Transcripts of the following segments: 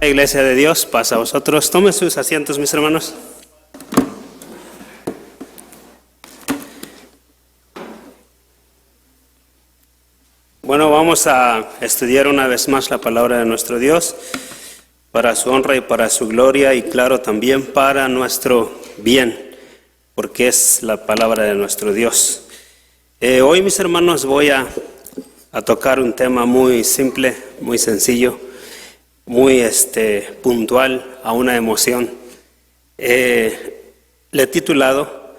Iglesia de Dios, paz a vosotros. Tomen sus asientos, mis hermanos. Bueno, vamos a estudiar una vez más la palabra de nuestro Dios para su honra y para su gloria, y claro, también para nuestro bien, porque es la palabra de nuestro Dios. Hoy, mis hermanos, voy a tocar un tema muy simple, muy sencillo, muy puntual a una emoción. Le he titulado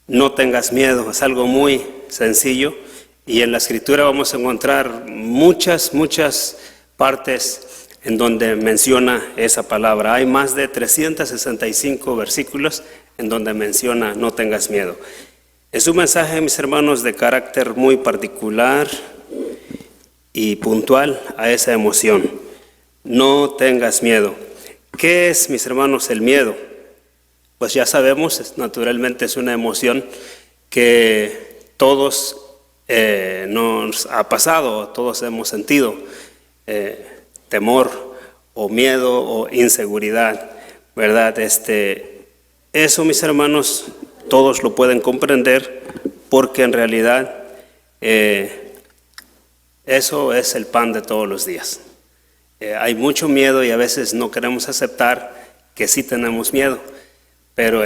No tengas miedo. Es algo muy sencillo, y en la escritura vamos a encontrar muchas partes en donde menciona esa palabra. Hay más de 365 versículos en donde menciona no tengas miedo. Es un mensaje, mis hermanos, de carácter muy particular y puntual a esa emoción. No tengas miedo. ¿Qué es, mis hermanos, el miedo? Pues ya sabemos, naturalmente es una emoción que todos nos ha pasado, todos hemos sentido temor o miedo o inseguridad, ¿verdad? Eso, mis hermanos, todos lo pueden comprender, porque en realidad eso es el pan de todos los días. Hay mucho miedo y a veces no queremos aceptar que sí tenemos miedo, pero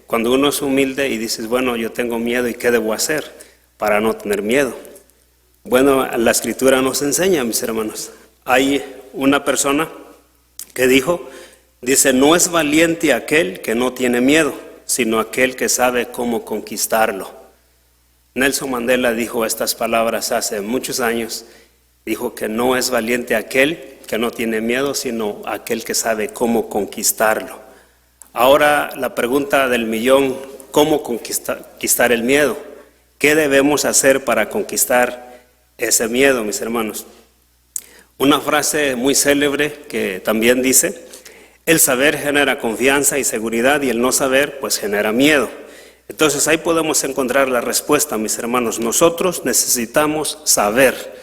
cuando uno es humilde y dices, bueno, yo tengo miedo, ¿y qué debo hacer para no tener miedo? Bueno, la escritura nos enseña, mis hermanos. Hay una persona que dice, no es valiente aquel que no tiene miedo, sino aquel que sabe cómo conquistarlo. Nelson Mandela dijo estas palabras hace muchos años. Dijo que no es valiente aquel que no tiene miedo, sino aquel que sabe cómo conquistarlo. Ahora la pregunta del millón, ¿cómo conquistar el miedo? ¿Qué debemos hacer para conquistar ese miedo, mis hermanos? Una frase muy célebre que también dice, el saber genera confianza y seguridad, y el no saber pues genera miedo. Entonces ahí podemos encontrar la respuesta, mis hermanos. Nosotros necesitamos saber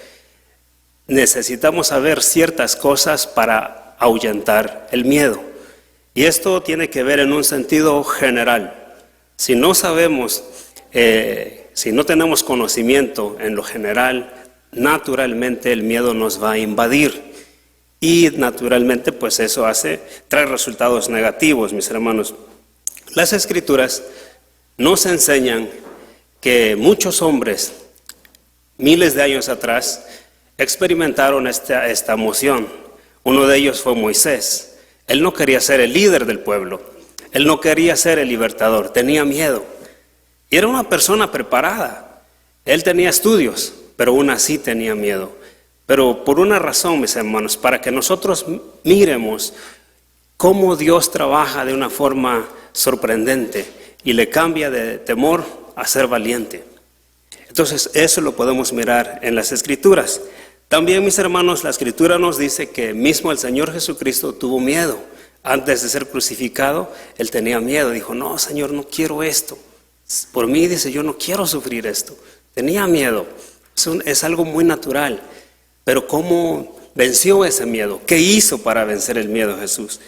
ciertas cosas para ahuyentar el miedo. Y esto tiene que ver en un sentido general. Si no sabemos, si no tenemos conocimiento en lo general, naturalmente el miedo nos va a invadir. Y naturalmente pues eso trae resultados negativos, mis hermanos. Las escrituras nos enseñan que muchos hombres, miles de años atrás, experimentaron esta emoción. Uno de ellos fue Moisés. Él no quería ser el líder del pueblo. Él no quería ser el libertador. Tenía miedo. Y era una persona preparada. Él tenía estudios, pero aún así tenía miedo. Pero por una razón, mis hermanos, para que nosotros miremos cómo Dios trabaja de una forma sorprendente y le cambia de temor a ser valiente. Entonces eso lo podemos mirar en las escrituras. También, mis hermanos, la escritura nos dice que mismo el Señor Jesucristo tuvo miedo. Antes de ser crucificado, Él tenía miedo. Dijo, no, Señor, no quiero esto. Por mí, dice, yo no quiero sufrir esto. Tenía miedo. Es algo muy natural. Pero ¿cómo venció ese miedo? ¿Qué hizo para vencer el miedo Jesús?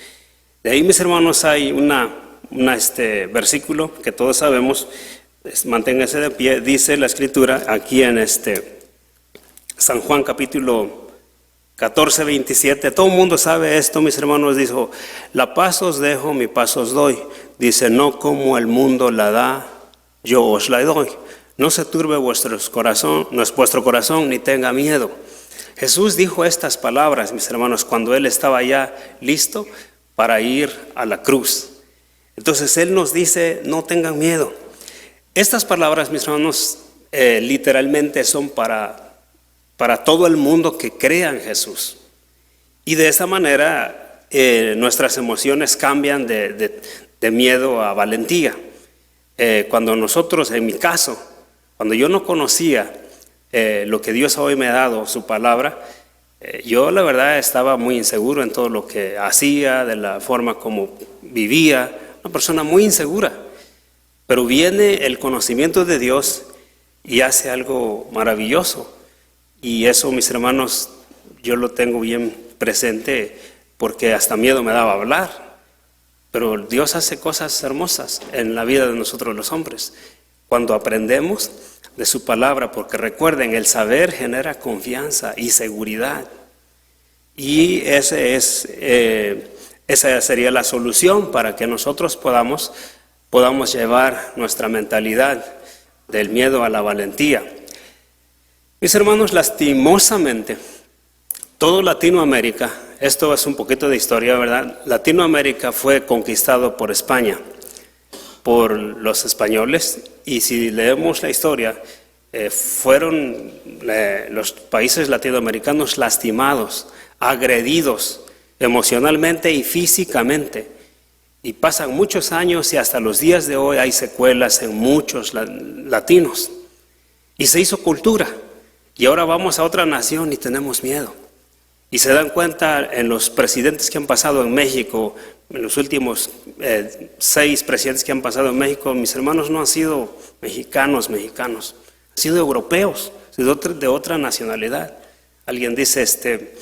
De ahí, mis hermanos, hay un versículo que todos sabemos. Manténgase de pie. Dice la escritura aquí en San Juan capítulo 14, 27, todo el mundo sabe esto, mis hermanos. Dijo, la paz os dejo, mi paz os doy. Dice, no como el mundo la da, yo os la doy. No se turbe vuestro corazón, ni tenga miedo. Jesús dijo estas palabras, mis hermanos, cuando Él estaba ya listo para ir a la cruz. Entonces Él nos dice, no tengan miedo. Estas palabras, mis hermanos, literalmente son para todo el mundo que crea en Jesús. Y de esa manera nuestras emociones cambian de miedo a valentía. Cuando nosotros, en mi caso, cuando yo no conocía lo que Dios hoy me ha dado, su palabra, yo la verdad estaba muy inseguro en todo lo que hacía, de la forma como vivía, una persona muy insegura. Pero viene el conocimiento de Dios y hace algo maravilloso. Y eso, mis hermanos, yo lo tengo bien presente. porque hasta miedo me daba hablar. Pero Dios hace cosas hermosas en la vida de nosotros los hombres, cuando aprendemos de su palabra, porque recuerden, el saber genera confianza y seguridad. Y esa sería la solución para que nosotros podamos llevar nuestra mentalidad del miedo a la valentía. Mis hermanos, lastimosamente, todo Latinoamérica, esto es un poquito de historia, ¿verdad? Latinoamérica fue conquistado por España, por los españoles, y si leemos la historia, fueron los países latinoamericanos lastimados, agredidos emocionalmente y físicamente. Y pasan muchos años y hasta los días de hoy hay secuelas en muchos latinos. Y se hizo cultura. Y ahora vamos a otra nación y tenemos miedo. Y se dan cuenta en los presidentes que han pasado en México, en los últimos 6 presidentes que han pasado en México, mis hermanos, no han sido mexicanos, han sido europeos, de otra nacionalidad. Alguien dice,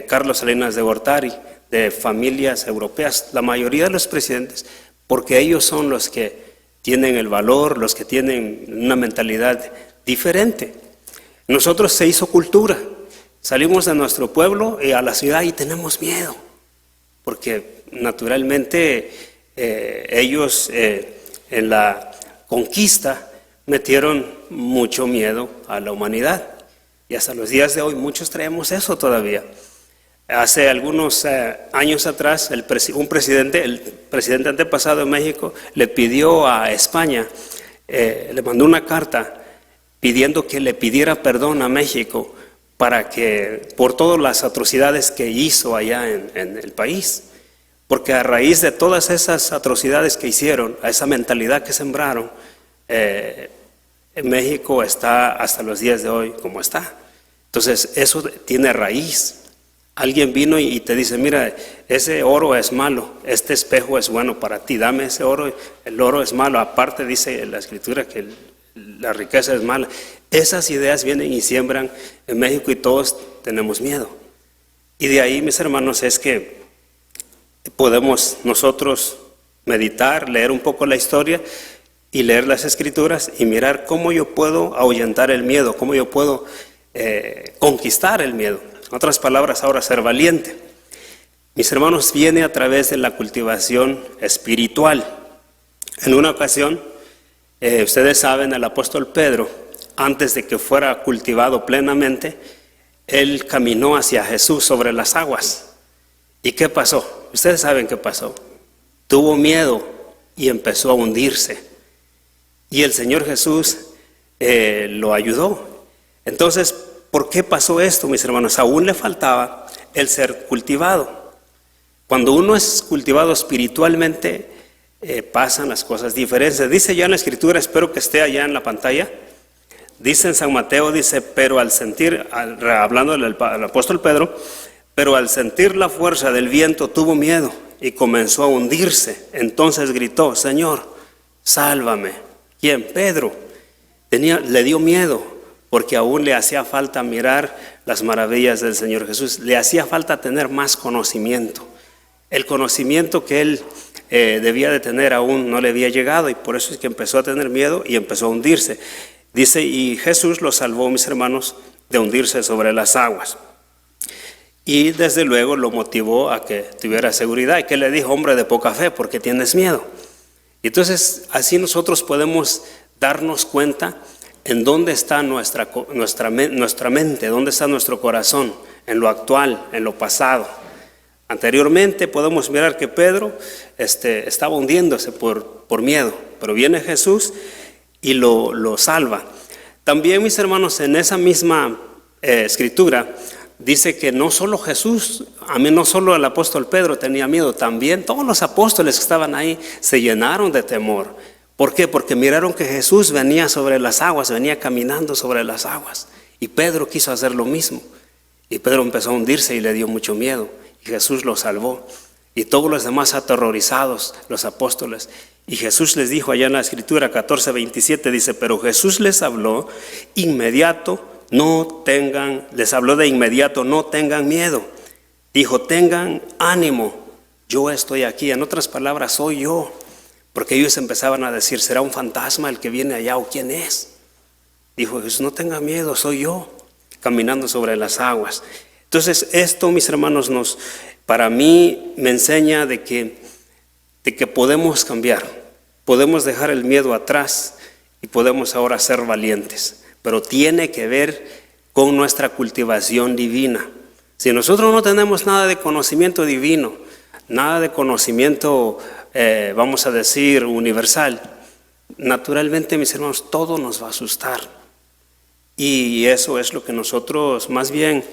Carlos Salinas de Gortari, de familias europeas, la mayoría de los presidentes, porque ellos son los que tienen el valor, los que tienen una mentalidad diferente. Nosotros se hizo cultura, salimos de nuestro pueblo y a la ciudad y tenemos miedo, porque naturalmente ellos en la conquista metieron mucho miedo a la humanidad, y hasta los días de hoy muchos traemos eso todavía. Hace algunos años atrás, el presidente antepasado de México le pidió a España, le mandó una carta pidiendo que le pidiera perdón a México por todas las atrocidades que hizo allá en el país. Porque a raíz de todas esas atrocidades que hicieron, a esa mentalidad que sembraron, México está hasta los días de hoy como está. Entonces eso tiene raíz. Alguien vino y te dice, mira, ese oro es malo, este espejo es bueno para ti, dame ese oro, el oro es malo. Aparte dice la Escritura que la riqueza es mala. Esas ideas vienen y siembran en México y todos tenemos miedo. Y de ahí, mis hermanos, es que podemos nosotros meditar, leer un poco la historia y leer las Escrituras y mirar cómo yo puedo ahuyentar el miedo, cómo yo puedo conquistar el miedo. En otras palabras, ahora ser valiente. Mis hermanos, viene a través de la cultivación espiritual. En una ocasión, ustedes saben, el apóstol Pedro, antes de que fuera cultivado plenamente, él caminó hacia Jesús sobre las aguas. ¿Y qué pasó? Ustedes saben qué pasó. Tuvo miedo y empezó a hundirse. Y el Señor Jesús lo ayudó. Entonces, ¿por qué pasó esto, mis hermanos? Aún le faltaba el ser cultivado. Cuando uno es cultivado espiritualmente, pasan las cosas diferentes. Dice ya en la Escritura, espero que esté allá en la pantalla. Dice en San Mateo, dice, pero al sentir, hablando al apóstol Pedro, pero al sentir la fuerza del viento tuvo miedo y comenzó a hundirse. Entonces gritó, Señor, sálvame. ¿Quién? Pedro. Le dio miedo, porque aún le hacía falta mirar las maravillas del Señor Jesús. Le hacía falta tener más conocimiento. El conocimiento que él debía de tener aún no le había llegado, y por eso es que empezó a tener miedo y empezó a hundirse. Dice, y Jesús lo salvó, mis hermanos, de hundirse sobre las aguas. Y desde luego lo motivó a que tuviera seguridad. ¿Y que le dijo? Hombre de poca fe, ¿por qué tienes miedo? Y entonces así nosotros podemos darnos cuenta en dónde está nuestra mente, dónde está nuestro corazón, en lo actual, en lo pasado. Anteriormente podemos mirar que Pedro estaba hundiéndose por miedo, pero viene Jesús y lo salva. También, mis hermanos, en esa misma escritura dice que no solo Jesús, no solo el apóstol Pedro tenía miedo, también todos los apóstoles que estaban ahí se llenaron de temor. ¿Por qué? Porque miraron que Jesús venía sobre las aguas, venía caminando sobre las aguas, y Pedro quiso hacer lo mismo, y Pedro empezó a hundirse y le dio mucho miedo, y Jesús lo salvó, y todos los demás aterrorizados, los apóstoles. Y Jesús les dijo allá en la Escritura 14:27, dice, pero Jesús les habló de inmediato, no tengan miedo. Dijo, tengan ánimo, yo estoy aquí. En otras palabras, soy yo. Porque ellos empezaban a decir, ¿será un fantasma el que viene allá o quién es? Dijo Jesús, no tenga miedo, soy yo, caminando sobre las aguas. Entonces esto, mis hermanos, para mí me enseña de que podemos cambiar, podemos dejar el miedo atrás y podemos ahora ser valientes. Pero tiene que ver con nuestra cultivación divina. Si nosotros no tenemos nada de conocimiento divino, nada de conocimiento, vamos a decir, universal, naturalmente, mis hermanos, todo nos va a asustar. Y eso es lo que nosotros más bien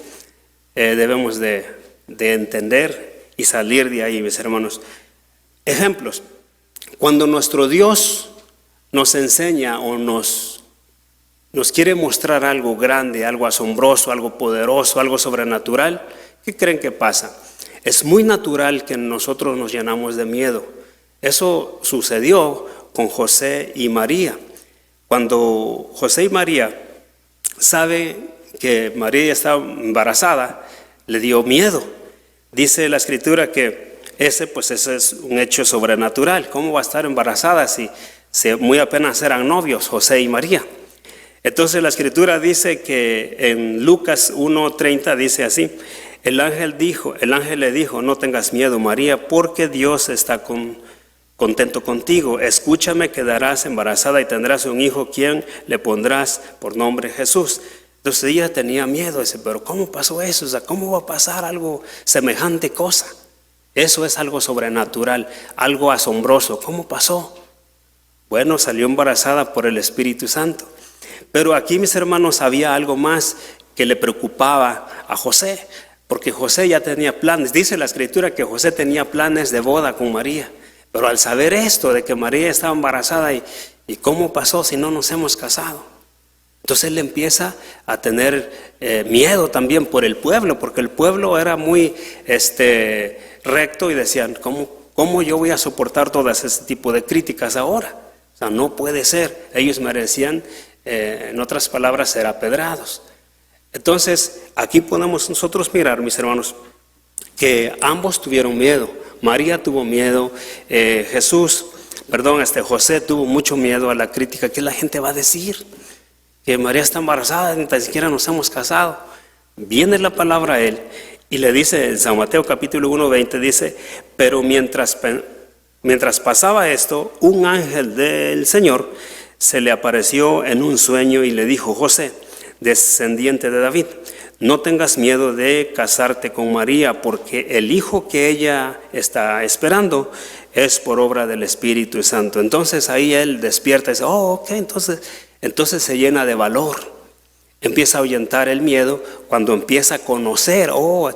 debemos de entender y salir de ahí, mis hermanos. Ejemplos. Cuando nuestro Dios nos enseña o nos quiere mostrar algo grande, algo asombroso, algo poderoso, algo sobrenatural, ¿qué creen que pasa? Es muy natural que nosotros nos llenamos de miedo. Eso sucedió con José y María. Cuando José y María sabe que María estaba embarazada, le dio miedo. Dice la Escritura que ese es un hecho sobrenatural. ¿Cómo va a estar embarazada si muy apenas eran novios, José y María? Entonces la Escritura dice que en Lucas 1:30 dice así, el ángel le dijo, no tengas miedo, María, porque Dios está contento contigo. Escúchame, quedarás embarazada y tendrás un hijo, quien le pondrás por nombre Jesús. Entonces ella tenía miedo, dice, pero ¿cómo pasó eso? O sea, ¿cómo va a pasar algo semejante cosa? Eso es algo sobrenatural, algo asombroso. ¿Cómo pasó? Bueno, salió embarazada por el Espíritu Santo. Pero aquí, mis hermanos, había algo más que le preocupaba a José, porque José ya tenía planes. Dice la Escritura que José tenía planes de boda con María, pero al saber esto de que María estaba embarazada y cómo pasó si no nos hemos casado, entonces él empieza a tener miedo también por el pueblo, porque el pueblo era muy recto y decían, ¿cómo yo voy a soportar todo ese tipo de críticas ahora? O sea, no puede ser. Ellos merecían, en otras palabras, ser apedrados. Entonces, aquí podemos nosotros mirar, mis hermanos, que ambos tuvieron miedo. María tuvo miedo, José tuvo mucho miedo a la crítica. ¿Qué la gente va a decir? Que María está embarazada, ni tan siquiera nos hemos casado. Viene la palabra a él y le dice en San Mateo capítulo 1:20, dice, pero mientras pasaba esto, un ángel del Señor se le apareció en un sueño y le dijo, José, descendiente de David, no tengas miedo de casarte con María, porque el hijo que ella está esperando es por obra del Espíritu Santo. Entonces ahí él despierta y dice, ok, entonces se llena de valor. Empieza a ahuyentar el miedo cuando empieza a conocer,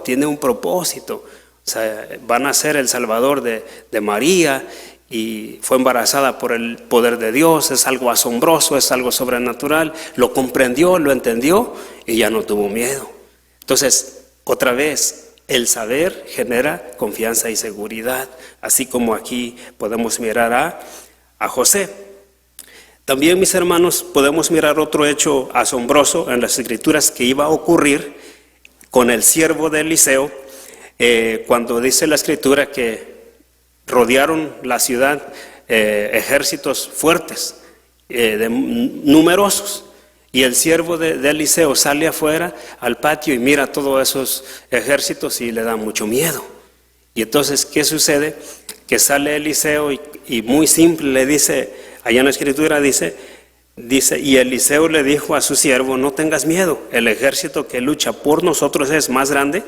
tiene un propósito. O sea, van a ser el Salvador de María y fue embarazada por el poder de Dios. Es algo asombroso, es algo sobrenatural. Lo comprendió, lo entendió y ya no tuvo miedo. Entonces, otra vez, el saber genera confianza y seguridad, así como aquí podemos mirar a José. También, mis hermanos, podemos mirar otro hecho asombroso en las Escrituras que iba a ocurrir con el siervo de Eliseo, cuando dice la Escritura que rodearon la ciudad ejércitos fuertes, numerosos, y el siervo de Eliseo sale afuera al patio y mira todos esos ejércitos y le da mucho miedo. Y entonces, ¿qué sucede? Que sale Eliseo y muy simple le dice, allá en la Escritura dice, y Eliseo le dijo a su siervo, no tengas miedo, el ejército que lucha por nosotros es más grande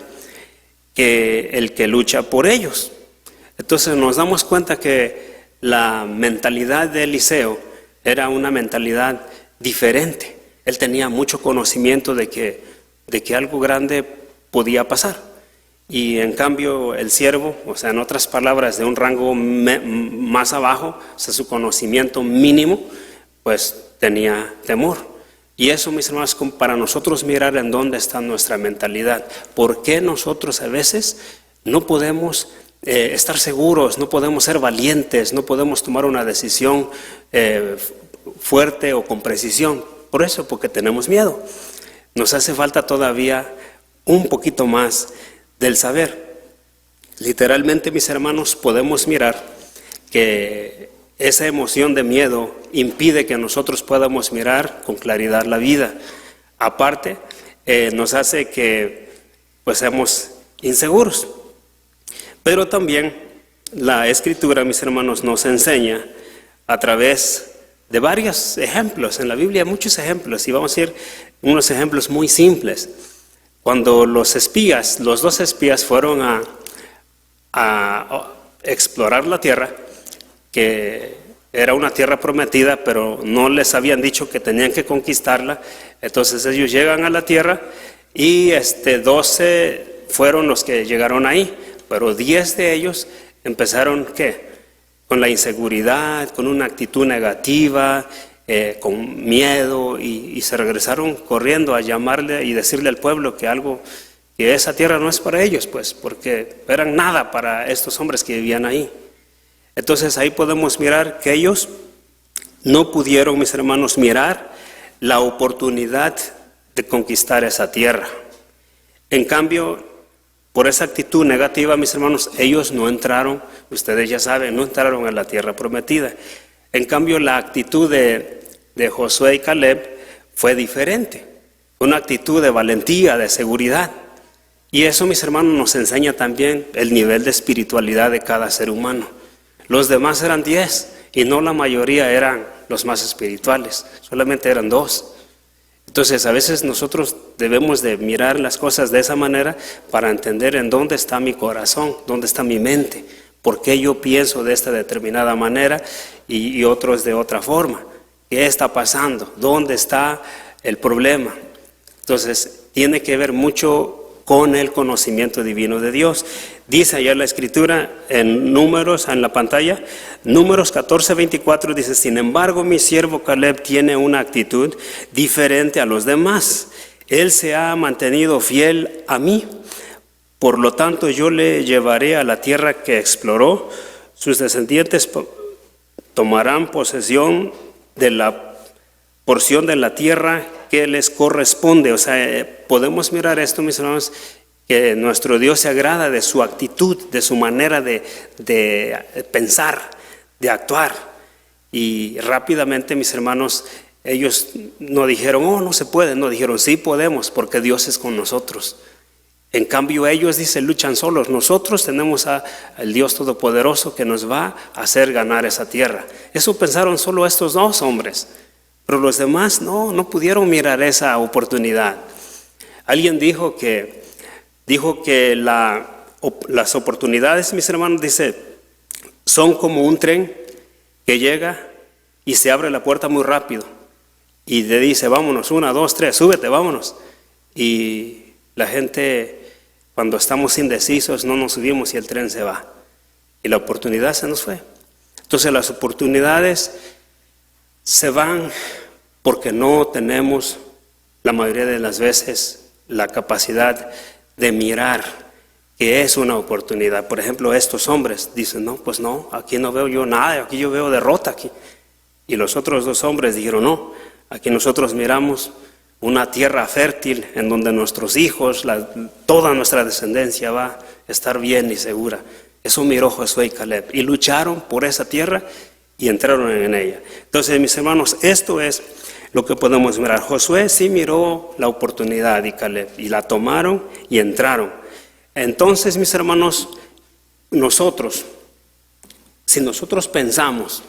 que el que lucha por ellos. Entonces nos damos cuenta que la mentalidad de Eliseo era una mentalidad diferente. Él tenía mucho conocimiento de que algo grande podía pasar. Y en cambio el siervo, o sea, en otras palabras, de un rango más abajo, o sea, su conocimiento mínimo, pues tenía temor. Y eso, mis hermanos, para nosotros mirar en dónde está nuestra mentalidad. ¿Por qué nosotros a veces no podemos estar seguros, no podemos ser valientes, no podemos tomar una decisión fuerte o con precisión? Por eso, porque tenemos miedo. Nos hace falta todavía un poquito más del saber. Literalmente, mis hermanos, podemos mirar que esa emoción de miedo impide que nosotros podamos mirar con claridad la vida. Aparte, nos hace que pues seamos inseguros. Pero también la Escritura, mis hermanos, nos enseña a través de varios ejemplos. En la Biblia hay muchos ejemplos y vamos a ir unos ejemplos muy simples. Cuando los dos espías fueron a explorar la tierra, que era una tierra prometida, pero no les habían dicho que tenían que conquistarla. Entonces ellos llegan a la tierra y 12 fueron los que llegaron ahí, pero 10 de ellos empezaron ¿qué? Con la inseguridad, con una actitud negativa, con miedo, y se regresaron corriendo a llamarle y decirle al pueblo que esa tierra no es para ellos, pues, porque eran nada para estos hombres que vivían ahí. Entonces ahí podemos mirar que ellos no pudieron, mis hermanos, mirar la oportunidad de conquistar esa tierra. En cambio, por esa actitud negativa, mis hermanos, ellos no entraron, ustedes ya saben, no entraron a la tierra prometida. En cambio, la actitud de Josué y Caleb fue diferente, una actitud de valentía, de seguridad. Y eso, mis hermanos, nos enseña también el nivel de espiritualidad de cada ser humano. Los demás eran 10 y no la mayoría eran los más espirituales, solamente eran 2. Entonces a veces nosotros debemos de mirar las cosas de esa manera para entender en dónde está mi corazón, dónde está mi mente, por qué yo pienso de esta determinada manera y otros de otra forma. ¿Qué está pasando? ¿Dónde está el problema? Entonces tiene que ver mucho con el conocimiento divino de Dios. Dice allá la Escritura en Números, en la pantalla, Números 14:24 dice: sin embargo, mi siervo Caleb tiene una actitud diferente a los demás. Él se ha mantenido fiel a mí. Por lo tanto, yo le llevaré a la tierra que exploró. Sus descendientes tomarán posesión de la porción de la tierra que les corresponde. O sea, podemos mirar esto, mis hermanos, que nuestro Dios se agrada de su actitud, de su manera de pensar, de actuar. Y rápidamente, mis hermanos, ellos no dijeron, oh, no se puede, no, dijeron, sí podemos, porque Dios es con nosotros. En cambio, ellos, dice, luchan solos. Nosotros tenemos al Dios Todopoderoso que nos va a hacer ganar esa tierra. Eso pensaron solo estos 2 hombres. Pero los demás no pudieron mirar esa oportunidad. Alguien dijo que las oportunidades, mis hermanos, dice, son como un tren que llega y se abre la puerta muy rápido. Y le dice, vámonos, 1, 2, 3, súbete, vámonos. Y la gente, cuando estamos indecisos, no nos subimos y el tren se va. Y la oportunidad se nos fue. Entonces las oportunidades se van porque no tenemos la mayoría de las veces la capacidad de mirar que es una oportunidad. Por ejemplo, estos hombres dicen, no, pues no, aquí no veo yo nada, aquí yo veo derrota aquí. Y los otros 2 hombres dijeron, no, aquí nosotros miramos una tierra fértil en donde nuestros hijos, toda nuestra descendencia va a estar bien y segura. Eso miró Josué y Caleb y lucharon por esa tierra y entraron en ella. Entonces, mis hermanos, esto es lo que podemos mirar. Josué sí miró la oportunidad y Caleb, y la tomaron y entraron. Entonces, mis hermanos, si nosotros pensamos,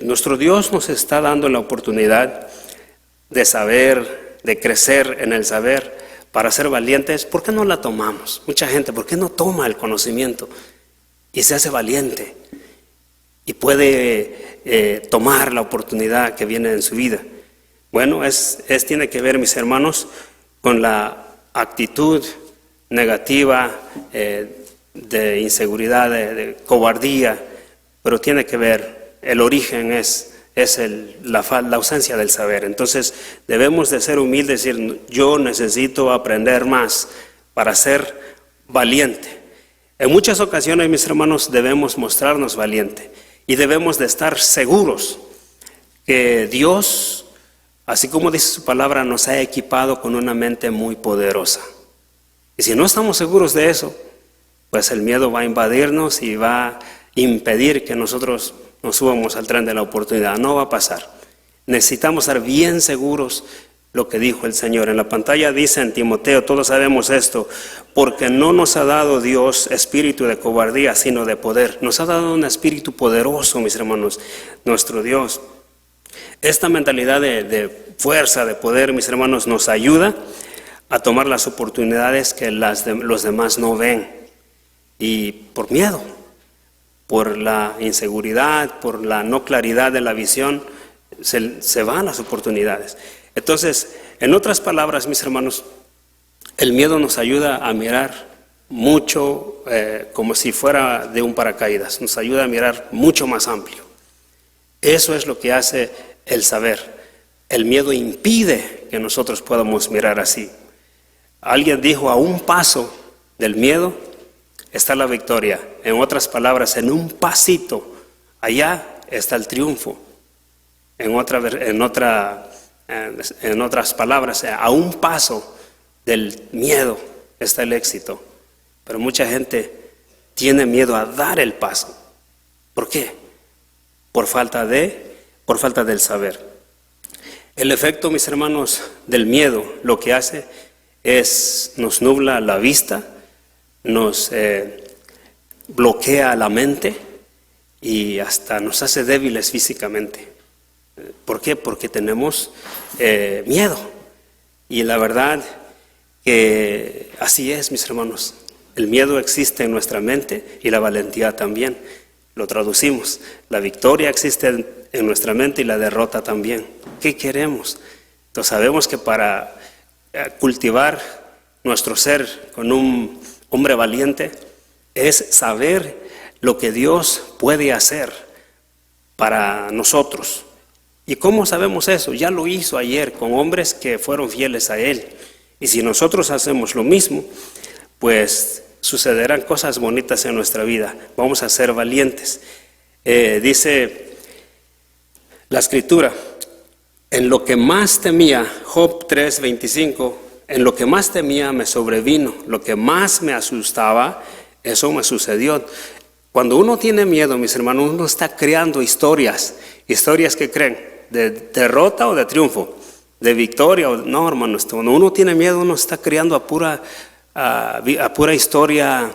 nuestro Dios nos está dando la oportunidad de saber, de crecer en el saber, para ser valientes, ¿por qué no la tomamos? Mucha gente, ¿por qué no toma el conocimiento y se hace valiente y puede tomar la oportunidad que viene en su vida? Bueno, tiene que ver, mis hermanos, con la actitud negativa de inseguridad, de cobardía, pero tiene que ver, el origen es la ausencia del saber. Entonces debemos de ser humildes y decir, yo necesito aprender más para ser valiente. En muchas ocasiones, mis hermanos, debemos mostrarnos valientes y debemos de estar seguros que Dios, así como dice su palabra, nos ha equipado con una mente muy poderosa. Y si no estamos seguros de eso, pues el miedo va a invadirnos y va a impedir que nosotros nos subamos al tren de la oportunidad. No va a pasar. Necesitamos estar bien seguros lo que dijo el Señor. En la pantalla dice en Timoteo, todos sabemos esto, porque no nos ha dado Dios espíritu de cobardía, sino de poder. Nos ha dado un espíritu poderoso, mis hermanos, nuestro Dios. Esta mentalidad de fuerza, de poder, mis hermanos, nos ayuda a tomar las oportunidades que los demás no ven. Y por miedo, por la inseguridad, por la no claridad de la visión, se van las oportunidades. Entonces, en otras palabras, mis hermanos, el miedo nos ayuda a mirar mucho como si fuera de un paracaídas. Nos ayuda a mirar mucho más amplio. Eso es lo que hace el saber. El miedo impide que nosotros podamos mirar así. Alguien dijo, a un paso del miedo está la victoria. En otras palabras, en un pasito allá está el triunfo. En otras palabras, a un paso del miedo está el éxito. Pero mucha gente tiene miedo a dar el paso. ¿Por qué? Por falta del saber. El efecto, mis hermanos, del miedo, lo que hace es nos nubla la vista, nos bloquea la mente y hasta nos hace débiles físicamente. ¿Por qué? Porque tenemos miedo. Y la verdad que así es, mis hermanos. El miedo existe en nuestra mente y la valentía también. Lo traducimos. La victoria existe en nuestra mente y la derrota también. ¿Qué queremos? Entonces sabemos que para cultivar nuestro ser con un hombre valiente es saber lo que Dios puede hacer para nosotros. ¿Y cómo sabemos eso? Ya lo hizo ayer con hombres que fueron fieles a Él. Y si nosotros hacemos lo mismo, pues sucederán cosas bonitas en nuestra vida. Vamos a ser valientes. Dice la Escritura, en lo que más temía, Job 3:25, en lo que más temía me sobrevino, lo que más me asustaba, eso me sucedió. Cuando uno tiene miedo, mis hermanos, uno está creando historias que creen, de derrota o de triunfo, de victoria o no, hermanos. Cuando uno tiene miedo, uno está creando a pura historia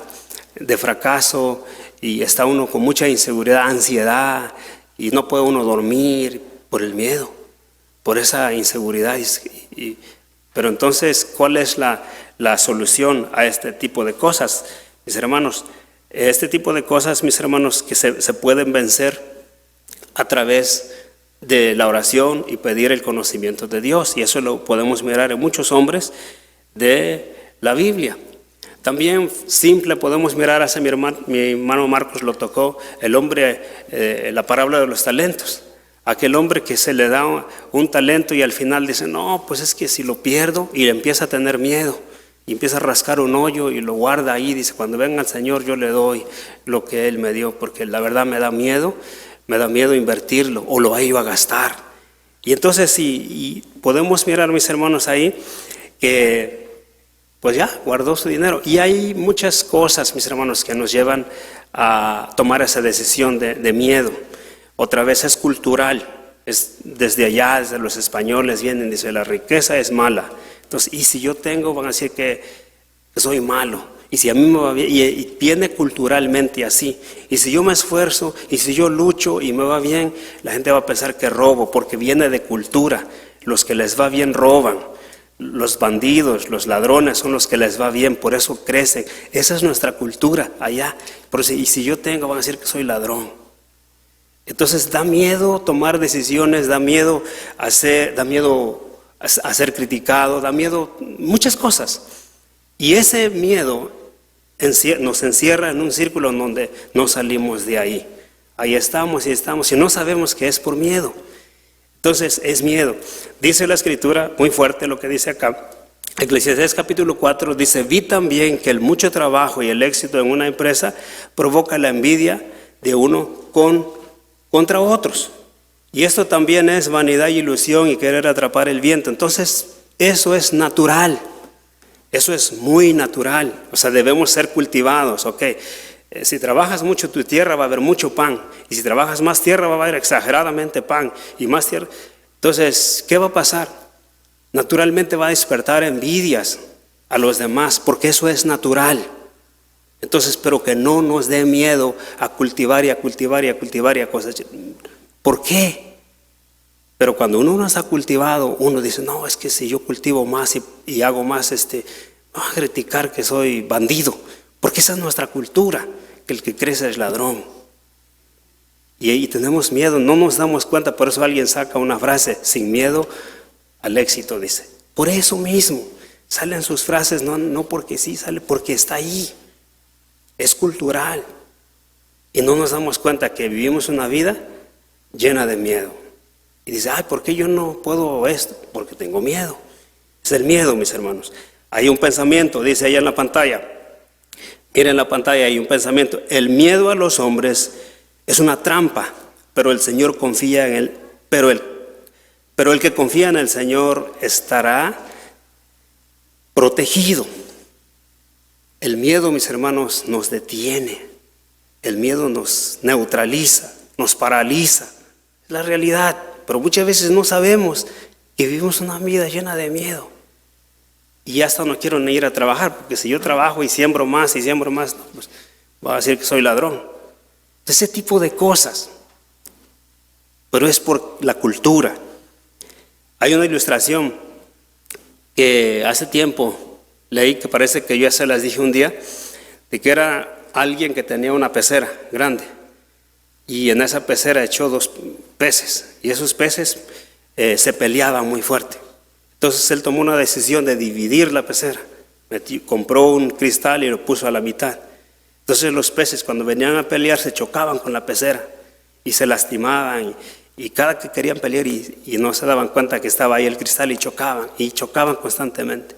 de fracaso y está uno con mucha inseguridad, ansiedad y no puede uno dormir por el miedo, por esa inseguridad. Pero entonces, ¿cuál es la solución a este tipo de cosas, mis hermanos? Este tipo de cosas, mis hermanos, que se pueden vencer a través de la oración y pedir el conocimiento de Dios. Y eso lo podemos mirar en muchos hombres de la Biblia. También simple podemos mirar hacia mi hermano Marcos lo tocó, el hombre, la parábola de los talentos. Aquel hombre que se le da un talento y al final dice, no, pues es que si lo pierdo, y empieza a tener miedo. Y empieza a rascar un hoyo y lo guarda ahí. Dice, cuando venga el Señor yo le doy lo que Él me dio, porque la verdad me da miedo invertirlo o lo iba a gastar. Y entonces y podemos mirar, mis hermanos, ahí que pues ya guardó su dinero. Y hay muchas cosas, mis hermanos, que nos llevan a tomar esa decisión de miedo. Otra vez es cultural, es desde allá, desde los españoles vienen, dice, la riqueza es mala. Entonces, y si yo tengo, van a decir que soy malo. Y si a mí me va bien, y viene culturalmente así. Y si yo me esfuerzo, y si yo lucho y me va bien, la gente va a pensar que robo, porque viene de cultura. Los que les va bien roban. Los bandidos, los ladrones son los que les va bien, por eso crecen. Esa es nuestra cultura allá. Y si yo tengo, van a decir que soy ladrón. Entonces da miedo tomar decisiones, da miedo a ser criticado, da miedo muchas cosas. Y ese miedo nos encierra en un círculo en donde no salimos de ahí. Ahí estamos y no sabemos que es por miedo. Entonces es miedo. Dice la Escritura, muy fuerte lo que dice acá, Eclesiastés capítulo 4, dice, vi también que el mucho trabajo y el éxito en una empresa provoca la envidia de uno contra otros. Y esto también es vanidad y ilusión y querer atrapar el viento. Entonces eso es natural. Eso es muy natural, o sea, debemos ser cultivados, ¿ok? Si trabajas mucho tu tierra va a haber mucho pan, y si trabajas más tierra va a haber exageradamente pan, y más tierra. Entonces, ¿qué va a pasar? Naturalmente va a despertar envidias a los demás, porque eso es natural. Entonces, pero que no nos dé miedo a cultivar y a cultivar y a cultivar y a cosechar. ¿Por qué? Pero cuando uno no está cultivado, uno dice, no, es que si yo cultivo más y hago más, van a criticar que soy bandido, porque esa es nuestra cultura, que el que crece es ladrón. Y tenemos miedo, no nos damos cuenta, por eso alguien saca una frase, sin miedo al éxito, dice. Por eso mismo, salen sus frases, no porque sí, sale porque está ahí. Es cultural. Y no nos damos cuenta que vivimos una vida llena de miedo. Y dice, ay, ¿por qué yo no puedo esto? Porque tengo miedo. Es el miedo, mis hermanos. Hay un pensamiento, dice ahí en la pantalla. Miren en la pantalla, hay un pensamiento. El miedo a los hombres es una trampa, pero el Señor confía en él. Pero el que confía en el Señor estará protegido. El miedo, mis hermanos, nos detiene. El miedo nos neutraliza, nos paraliza. Es la realidad. Pero muchas veces no sabemos que vivimos una vida llena de miedo. Y hasta no quiero ni ir a trabajar, porque si yo trabajo y siembro más, pues va a decir que soy ladrón. Ese tipo de cosas. Pero es por la cultura. Hay una ilustración que hace tiempo leí, que parece que yo ya se las dije un día, de que era alguien que tenía una pecera grande. Y en esa pecera echó 2 peces, y esos peces se peleaban muy fuerte. Entonces él tomó una decisión de dividir la pecera. Compró un cristal y lo puso a la mitad. Entonces los peces, cuando venían a pelear, se chocaban con la pecera y se lastimaban. Y cada que querían pelear y no se daban cuenta que estaba ahí el cristal, y chocaban constantemente.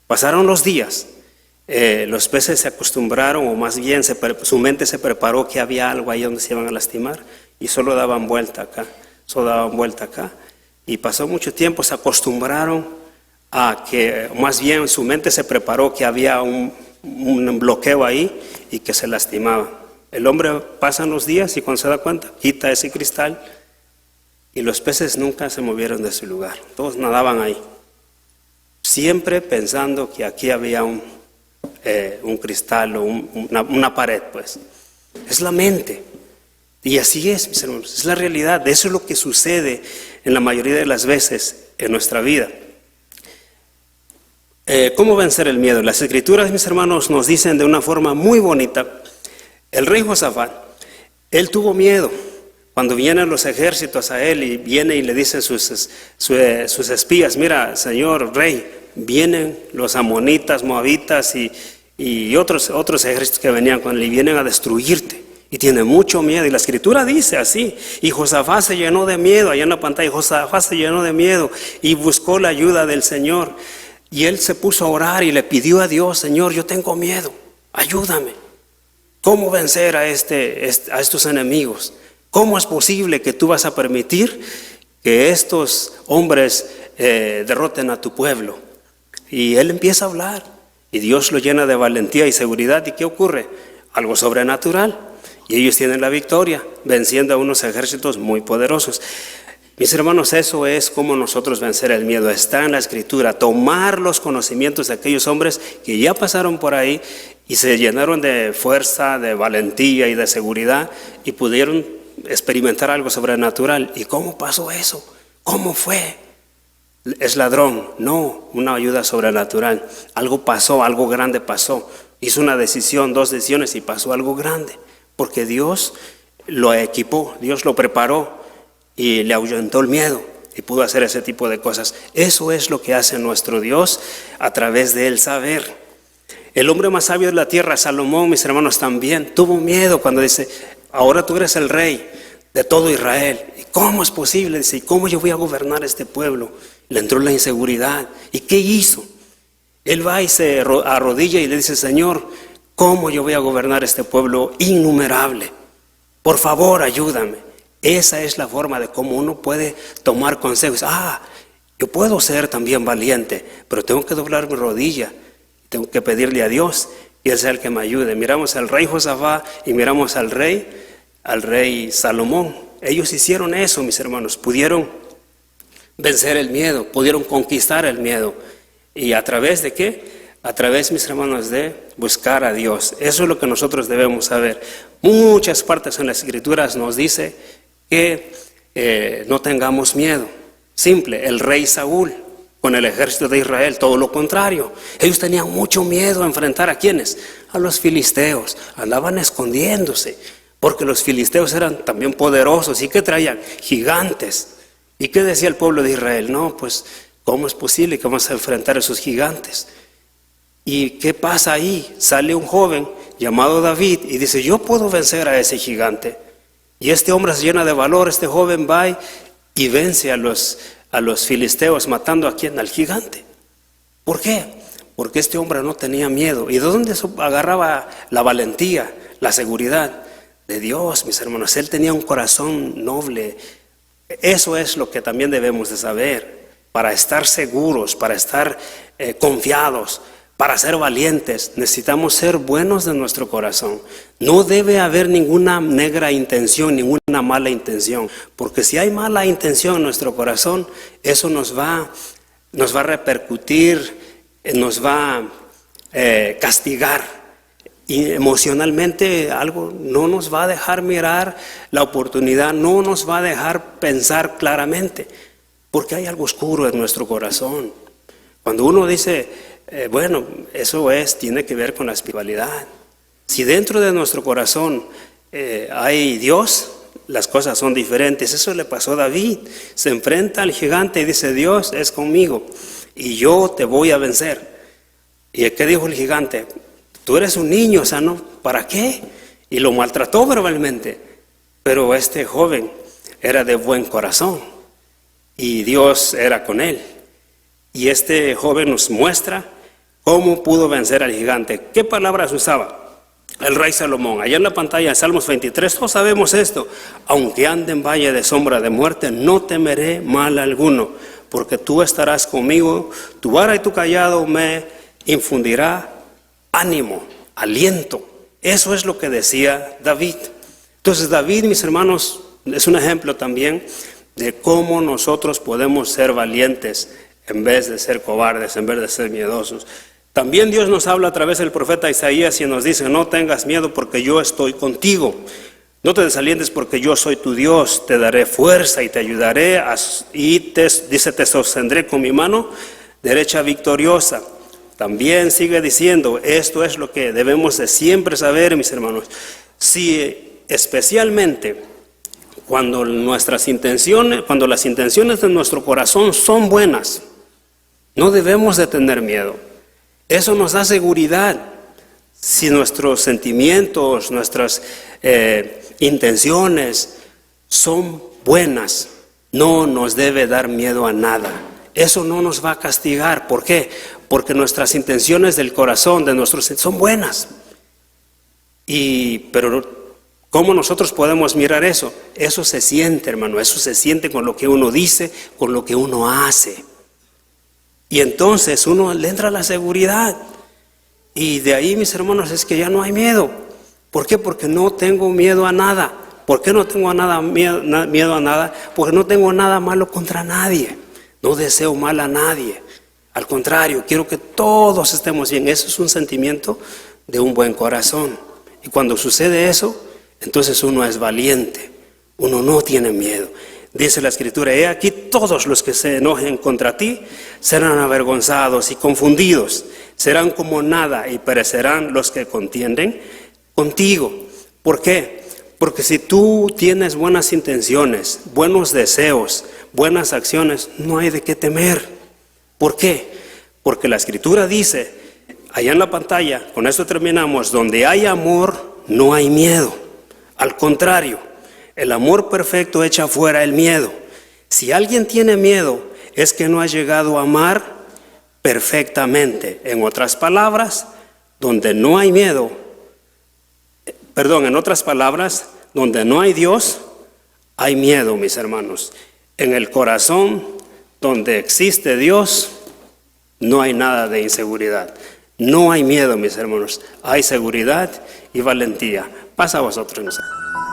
Pasaron los días. Los peces se acostumbraron, o más bien su mente se preparó que había algo ahí donde se iban a lastimar, y solo daban vuelta acá, y pasó mucho tiempo, se acostumbraron a que, más bien su mente se preparó que había un bloqueo ahí y que se lastimaba. El hombre pasan los días y cuando se da cuenta, quita ese cristal y los peces nunca se movieron de su lugar, todos nadaban ahí, siempre pensando que aquí había un cristal o una pared, pues. Es la mente. Y así es, mis hermanos, es la realidad. Eso es lo que sucede en la mayoría de las veces en nuestra vida. ¿Cómo vencer el miedo? Las Escrituras, mis hermanos, nos dicen de una forma muy bonita. El rey Josafat, él tuvo miedo cuando vienen los ejércitos a él, y viene y le dicen sus espías, mira, señor rey, vienen los amonitas, moabitas y otros ejércitos que venían con él y vienen a destruirte. Y tiene mucho miedo. Y la Escritura dice así. Y Josafat se llenó de miedo. Allá en la pantalla, Josafat se llenó de miedo y buscó la ayuda del Señor. Y él se puso a orar y le pidió a Dios, Señor, yo tengo miedo, ayúdame. ¿Cómo vencer a estos enemigos? ¿Cómo es posible que tú vas a permitir que estos hombres derroten a tu pueblo? Y él empieza a hablar. Y Dios lo llena de valentía y seguridad. ¿Y qué ocurre? Algo sobrenatural. Y ellos tienen la victoria, venciendo a unos ejércitos muy poderosos. Mis hermanos, eso es como nosotros vencer el miedo. Está en la Escritura. Tomar los conocimientos de aquellos hombres que ya pasaron por ahí y se llenaron de fuerza, de valentía y de seguridad, y pudieron experimentar algo sobrenatural. ¿Y cómo pasó eso? ¿Cómo fue? ¿Es ladrón? No, una ayuda sobrenatural. Algo pasó, algo grande pasó. Hizo una decisión, 2 decisiones y pasó algo grande. Porque Dios lo equipó, Dios lo preparó y le ahuyentó el miedo y pudo hacer ese tipo de cosas. Eso es lo que hace nuestro Dios a través del saber. El hombre más sabio de la tierra, Salomón, mis hermanos, también tuvo miedo cuando dice, ahora tú eres el rey de todo Israel. ¿Y cómo es posible? Dice, ¿y cómo yo voy a gobernar este pueblo? Le entró la inseguridad. ¿Y qué hizo? Él va y se arrodilla y le dice, Señor, ¿cómo yo voy a gobernar este pueblo innumerable? Por favor, ayúdame. Esa es la forma de cómo uno puede tomar consejos. Yo puedo ser también valiente, pero tengo que doblar mi rodilla. tengo que pedirle a Dios y Él sea el que me ayude. Miramos al rey Josafat y miramos al rey Salomón. Ellos hicieron eso, mis hermanos, pudieron vencer el miedo, pudieron conquistar el miedo. ¿Y a través de qué? A través, mis hermanos, de buscar a Dios. Eso es lo que nosotros debemos saber. Muchas partes en las Escrituras nos dice que no tengamos miedo. Simple, el rey Saúl con el ejército de Israel, todo lo contrario. Ellos tenían mucho miedo a enfrentar ¿a quiénes? A los filisteos. Andaban escondiéndose, porque los filisteos eran también poderosos. ¿Y qué traían? Gigantes. ¿Y qué decía el pueblo de Israel? No, pues, ¿cómo es posible que vamos a enfrentar a esos gigantes? ¿Y qué pasa ahí? Sale un joven llamado David y dice, yo puedo vencer a ese gigante. Y este hombre se llena de valor, este joven va y vence a los filisteos, matando ¿a quién? Al gigante. ¿Por qué? Porque este hombre no tenía miedo. ¿Y de dónde agarraba la valentía, la seguridad? De Dios, mis hermanos. Él tenía un corazón noble. Eso es lo que también debemos de saber, para estar seguros, para estar confiados. Para ser valientes necesitamos ser buenos de nuestro corazón. No debe haber ninguna negra intención, ninguna mala intención, porque si hay mala intención en nuestro corazón, eso nos va a repercutir, nos va a castigar. Y emocionalmente algo no nos va a dejar mirar la oportunidad, no nos va a dejar pensar claramente, porque hay algo oscuro en nuestro corazón. Cuando uno dice, bueno, eso tiene que ver con la espiritualidad. Si dentro de nuestro corazón hay Dios, las cosas son diferentes. Eso le pasó a David. Se enfrenta al gigante y dice, Dios es conmigo y yo te voy a vencer. ¿Y qué dijo el gigante? Tú eres un niño, sano, ¿para qué? Y lo maltrató verbalmente. Pero este joven era de buen corazón y Dios era con él. Y este joven nos muestra cómo pudo vencer al gigante. ¿Qué palabras usaba el rey Salomón? Allá en la pantalla, Salmos 23, todos sabemos esto. Aunque ande en valle de sombra de muerte, no temeré mal alguno, porque tú estarás conmigo, tu vara y tu callado me infundirá ánimo, aliento. Eso es lo que decía David. Entonces David, mis hermanos, es un ejemplo también de cómo nosotros podemos ser valientes en vez de ser cobardes, en vez de ser miedosos. También Dios nos habla a través del profeta Isaías y nos dice, no tengas miedo porque yo estoy contigo. No te desalientes porque yo soy tu Dios, te daré fuerza y te ayudaré te sostendré con mi mano derecha victoriosa. También sigue diciendo, esto es lo que debemos de siempre saber, mis hermanos. Si especialmente cuando las intenciones de nuestro corazón son buenas, no debemos de tener miedo. Eso nos da seguridad. Si nuestros sentimientos, nuestras intenciones son buenas, no nos debe dar miedo a nada. Eso no nos va a castigar. ¿Por qué? Porque nuestras intenciones del corazón, son buenas. Pero ¿cómo nosotros podemos mirar eso? Eso se siente, hermano. Eso se siente con lo que uno dice, con lo que uno hace. Y entonces uno le entra la seguridad. Y de ahí, mis hermanos, es que ya no hay miedo. ¿Por qué? Porque no tengo miedo a nada. ¿Por qué no tengo miedo a nada? Porque no tengo nada malo contra nadie. No deseo mal a nadie. Al contrario, quiero que todos estemos bien. Eso es un sentimiento de un buen corazón. Y cuando sucede eso, entonces uno es valiente. Uno no tiene miedo. Dice la Escritura, he aquí todos los que se enojen contra ti serán avergonzados y confundidos, serán como nada y perecerán los que contienden contigo. ¿Por qué? Porque si tú tienes buenas intenciones, buenos deseos, buenas acciones, no hay de qué temer. ¿Por qué? Porque la Escritura dice, allá en la pantalla, con esto terminamos, donde hay amor no hay miedo. Al contrario, el amor perfecto echa fuera el miedo. Si alguien tiene miedo, es que no ha llegado a amar perfectamente. En otras palabras, donde no hay miedo, en otras palabras, donde no hay Dios, hay miedo, mis hermanos. En el corazón donde existe Dios, no hay nada de inseguridad. No hay miedo, mis hermanos, hay seguridad y valentía. Pasa a vosotros, mis hermanos.